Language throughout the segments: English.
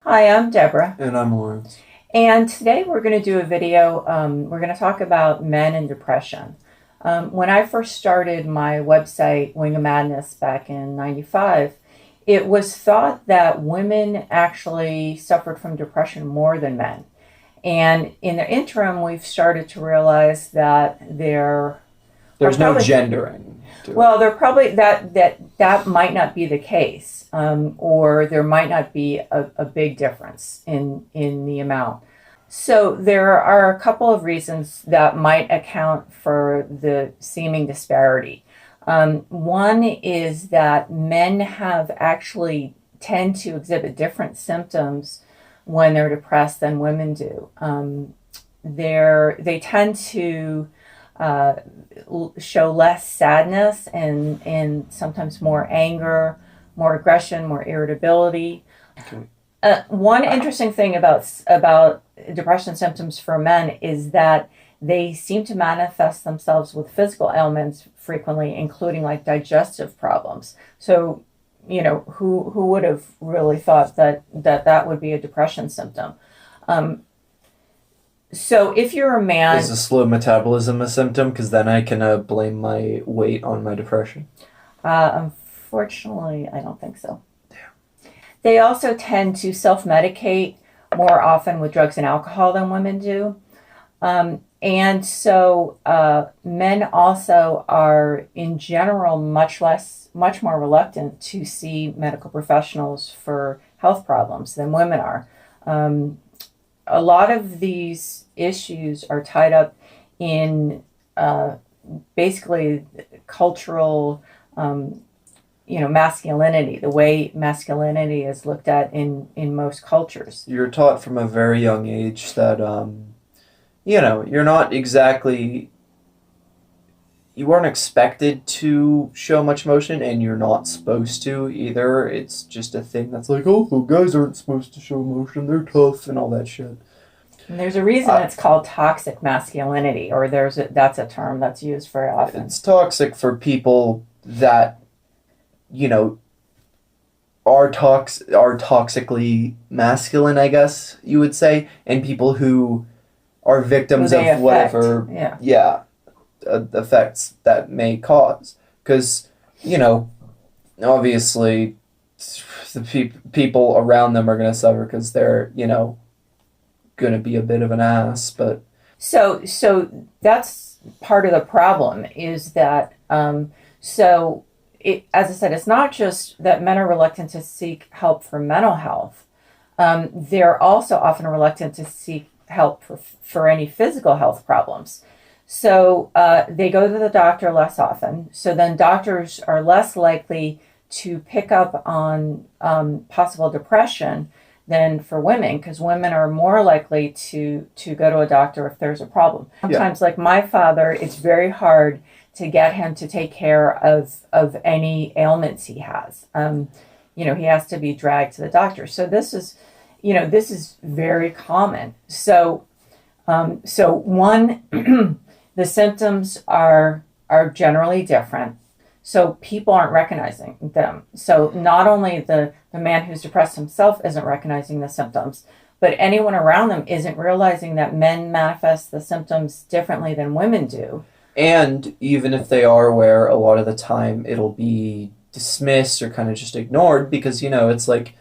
Hi, I'm Deborah, And I'm Lawrence. and today we're going to do a video. We're going to talk about men and depression. When I first started my website, Wing of Madness, back in '95, it was thought that women actually suffered from depression more than men. And in the interim, we've started to realize that There's no gendering to well, it. there probably that might not be the case, or there might not be a big difference in the amount. So there are a couple of reasons that might account for the seeming disparity. One is that men have actually tend to exhibit different symptoms when they're depressed than women do. They tend to show less sadness and sometimes more anger, more aggression, more irritability. Okay. One interesting thing about depression symptoms for men is that they seem to manifest themselves with physical ailments frequently, including like digestive problems. So, who would have really thought that would be a depression symptom? So if you're a man, Is a slow metabolism a symptom? Because then I can blame my weight on my depression. unfortunately, I don't think so. They also tend to self-medicate more often with drugs and alcohol than women do. And so men also are, in general, much more reluctant to see medical professionals for health problems than women are. A lot of these issues are tied up in basically cultural, masculinity, the way masculinity is looked at in most cultures. You're taught from a very young age that, you're not exactly, you aren't expected to show much emotion, and you're not supposed to either. It's just a thing that's like, oh, guys aren't supposed to show emotion, they're tough and all that shit. And there's a reason it's called toxic masculinity, or that's a term that's used very often. It's toxic for people that, are toxically masculine, I guess you would say, and people who are victims of affect. whatever effects that may cause. Because, obviously the people around them are going to suffer because they're, going to be a bit of an ass. But so that's part of the problem, is that as I said, it's not just that men are reluctant to seek help for mental health. They're also often reluctant to seek help for any physical health problems. So they go to the doctor less often. So then doctors are less likely to pick up on possible depression than for women, because women are more likely to go to a doctor if there's a problem. Sometimes, like my father, it's very hard to get him to take care of any ailments he has. He has to be dragged to the doctor. So this is very common. So one, the symptoms are generally different. So people aren't recognizing them. So not only the man who's depressed himself isn't recognizing the symptoms, but anyone around them isn't realizing that men manifest the symptoms differently than women do. And even if they are aware, a lot of the time it'll be dismissed or kind of just ignored because, it's like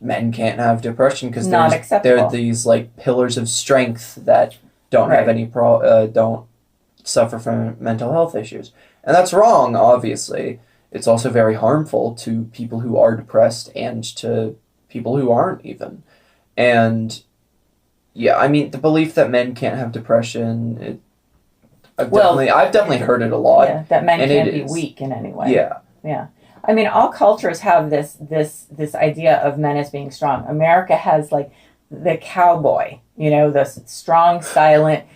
men can't have depression because they're these like pillars of strength that don't have any don't suffer from mental health issues. And that's wrong, obviously. It's also very harmful to people who are depressed and to people who aren't even. And the belief that men can't have depression, I've definitely heard it a lot. Yeah, that men can't be weak in any way. Yeah. I mean, all cultures have this idea of men as being strong. America has like the cowboy, the strong, silent,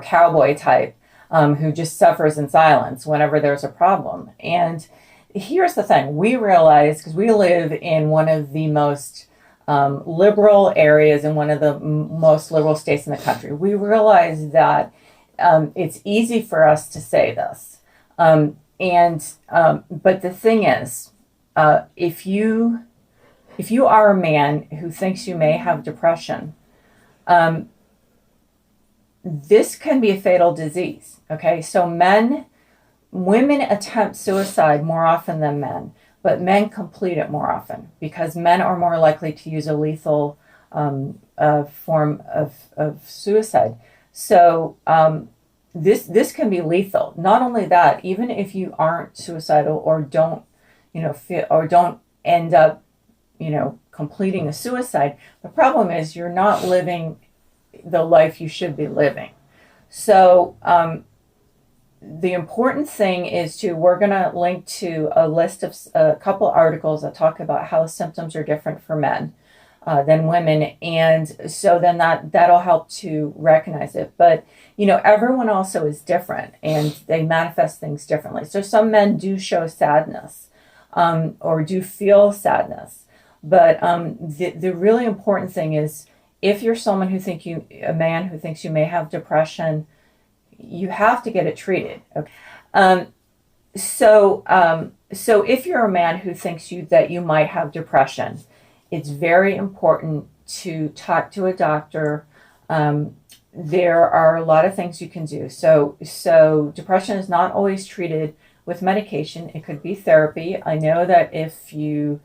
cowboy type, who just suffers in silence whenever there's a problem. And here's the thing: we realize, because we live in one of the most liberal areas in one of the most liberal states in the country, we realize that it's easy for us to say this. But the thing is, if you if you are a man who thinks you may have depression, this can be a fatal disease. Okay, so women attempt suicide more often than men, but men complete it more often because men are more likely to use a lethal form of suicide. So this can be lethal. Not only that, even if you aren't suicidal or don't, feel or don't end up, completing a suicide, the problem is you're not living the life you should be living. So the important thing is we're going to link to a list of a couple articles that talk about how symptoms are different for men than women. And so then that'll help to recognize it. But, everyone also is different and they manifest things differently. So some men do show sadness or do feel sadness. But the really important thing is if you're a man who thinks you may have depression, you have to get it treated. Okay. So if you're a man who thinks that you might have depression, it's very important to talk to a doctor. There are a lot of things you can do. So depression is not always treated with medication. It could be therapy. I know that if you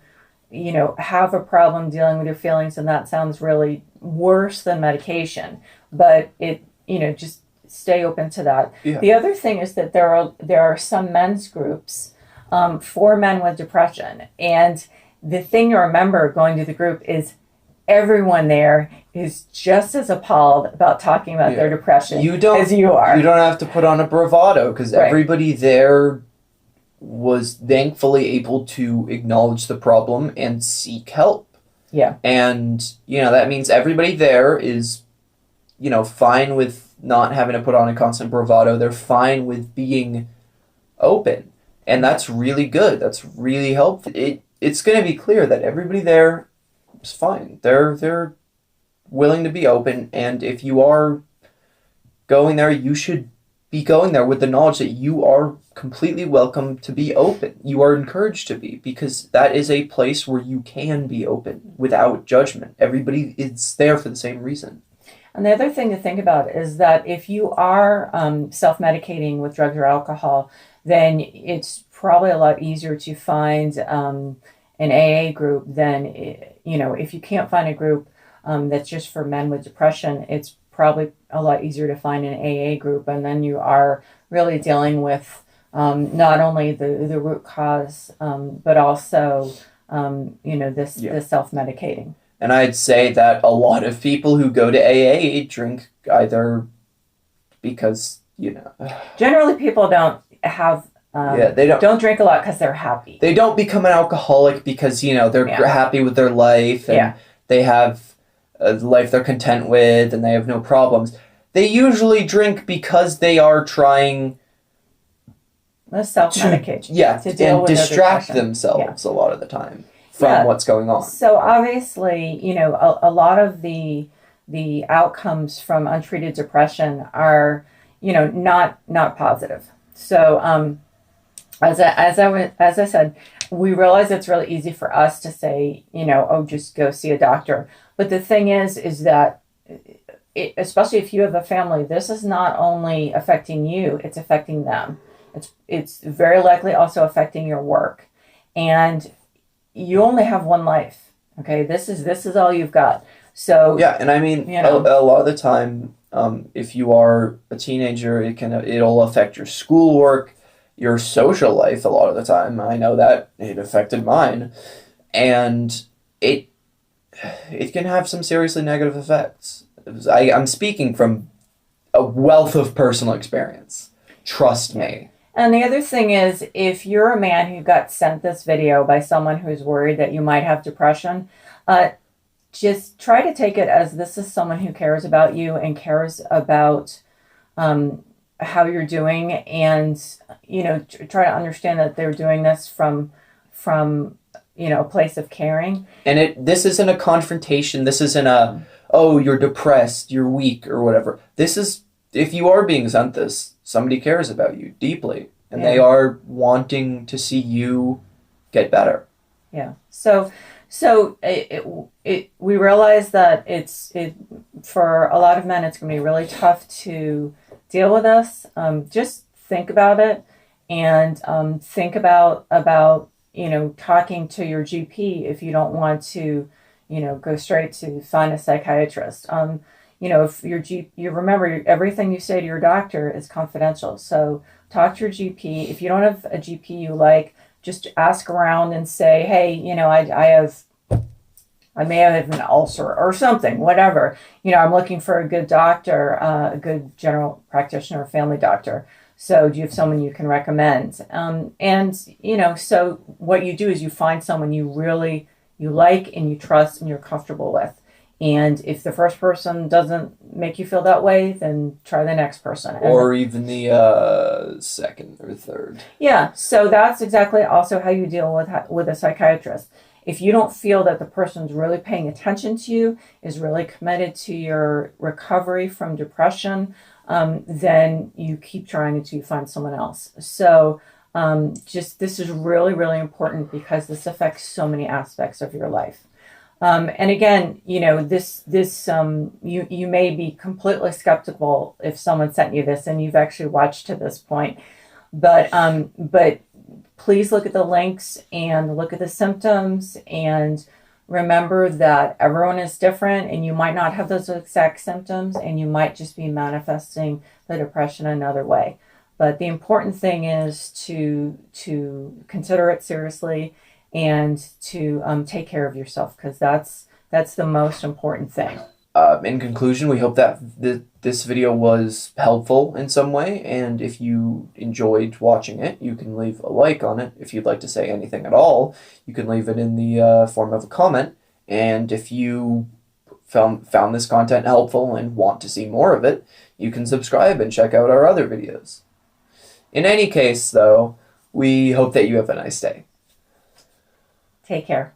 have a problem dealing with your feelings, and that sounds really worse than medication, but just stay open to that. Yeah. The other thing is that there are some men's groups for men with depression, and the thing to remember going to the group is everyone there is just as appalled about talking about their depression as you are. You don't have to put on a bravado because everybody there was thankfully able to acknowledge the problem and seek help. Yeah. And, that means everybody there is, fine with not having to put on a constant bravado. They're fine with being open. And that's really good. That's really helpful. It's going to be clear that everybody there is fine. They're willing to be open. And if you are going there, you should be going there with the knowledge that you are completely welcome to be open. You are encouraged to be, because that is a place where you can be open without judgment. Everybody is there for the same reason. And the other thing to think about is that if you are self-medicating with drugs or alcohol, then it's probably a lot easier to find an AA group than, if you can't find a group that's just for men with depression, it's probably a lot easier to find an AA group. And then you are really dealing with not only the root cause, but also, this self-medicating. And I'd say that a lot of people who go to AA drink either because, Generally, people don't have... they don't drink a lot because they're happy. They don't become an alcoholic because, they're happy with their life and they have a life they're content with and they have no problems. They usually drink because they are trying... self-medicate. To deal with distract themselves a lot of the time from what's going on. So obviously, a lot of the outcomes from untreated depression are, not positive. So as I said, we realize it's really easy for us to say, just go see a doctor. But the thing is that especially if you have a family, this is not only affecting you, it's affecting them. It's very likely also affecting your work. And you only have one life. Okay, this is all you've got. So and I mean, a lot of the time, if you are a teenager, it'll affect your schoolwork, your social life. A lot of the time, I know that it affected mine, and it can have some seriously negative effects. I'm speaking from a wealth of personal experience. Trust me. And the other thing is, if you're a man who got sent this video by someone who's worried that you might have depression, just try to take it as this is someone who cares about you and cares about how you're doing, and try to understand that they're doing this from a place of caring. And this isn't a confrontation. This isn't you're depressed, you're weak, or whatever. This is, if you are being sent this, somebody cares about you deeply, and they are wanting to see you get better. Yeah. So So we realize that for a lot of men, it's going to be really tough to deal with this. Just think about it, and think about talking to your GP if you don't want to, go straight to find a psychiatrist. If you remember everything you say to your doctor is confidential. So talk to your GP. If you don't have a GP you like, just ask around and say, hey, I may have an ulcer or something, whatever. I'm looking for a good doctor, a good general practitioner, family doctor. So do you have someone you can recommend? So what you do is you find someone you like and you trust and you're comfortable with. And if the first person doesn't make you feel that way, then try the next person. Or even the second or third. Yeah, so that's exactly also how you deal with a psychiatrist. If you don't feel that the person's really paying attention to you, is really committed to your recovery from depression, then you keep trying until you find someone else. So this is really, really important because this affects so many aspects of your life. And again, you may be completely skeptical if someone sent you this and you've actually watched to this point, but please look at the links and look at the symptoms and remember that everyone is different and you might not have those exact symptoms and you might just be manifesting the depression another way. But the important thing is to consider it seriously and to take care of yourself, because that's the most important thing. In conclusion, we hope that this video was helpful in some way, and if you enjoyed watching it, you can leave a like on it. If you'd like to say anything at all, you can leave it in the form of a comment, and if you found this content helpful and want to see more of it, you can subscribe and check out our other videos. In any case, though, we hope that you have a nice day. Take care.